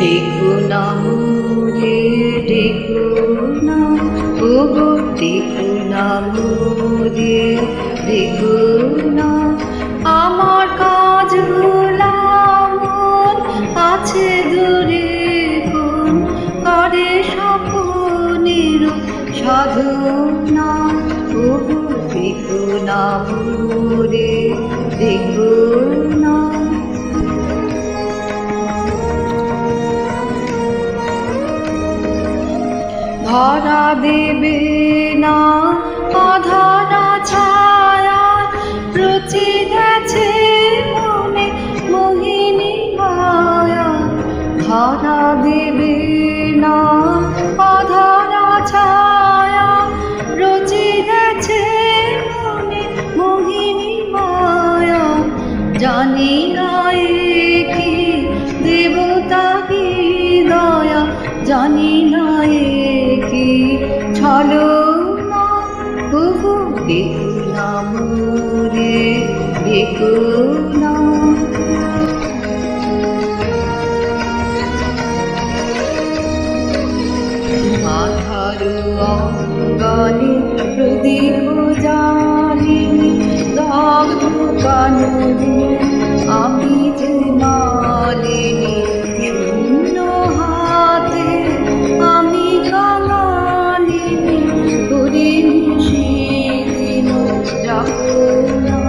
দেখো না মোরে, দেখো না, ওগো দেখো না মোরে, দেখো না, আমার কাজ ভোলাম আছে দূরে কোন করে স্বপ্নের সাধনা। ওগো দেখো না মোরে, দেখো না। ধরা দেবে না অধরা ছায়া, রচি গেছে মনে মোহিনী মায়া। ধরা দেবে না অধরা ছায়া, রচি গেছে মনে মোহিনী মায়া। জানি না এ কি দেবতা কি দয়া, জানি না এ কি ছলনা। ওগো দেখো না মোরে, দেখো না। আধার অঙ্গনে প্রদীপ জ্বালিনি, দগ্ধ কাননে আমি যে মালিনী। শূন্য হাতে আমি কাঙালিনী, করিনি সেদিন যাপনা।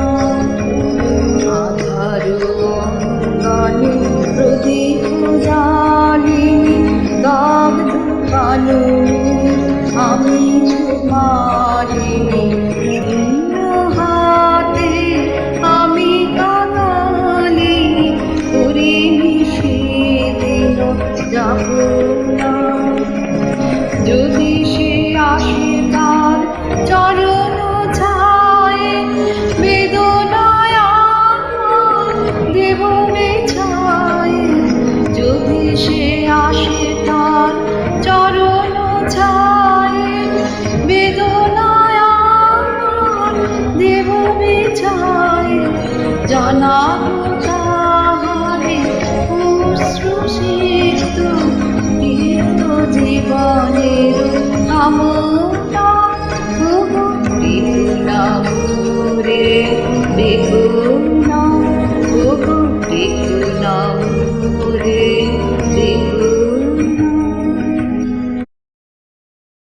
আধার অঙ্গনে প্রদীপ জ্বালিনি, দগ্ধ কাননে আমি যে মালিনী। শূন্য হাতে আমি কাঙালিনী, করিনি সেদিন যাপনা। যদি সে আসে তার চরণ ছায়ে, বেদনায় আমার দেব মেছায়ে। যদি সে আসে তার চরণ ছায়ে, বেদনায় আমার দেব মেছায়ে। জানাবো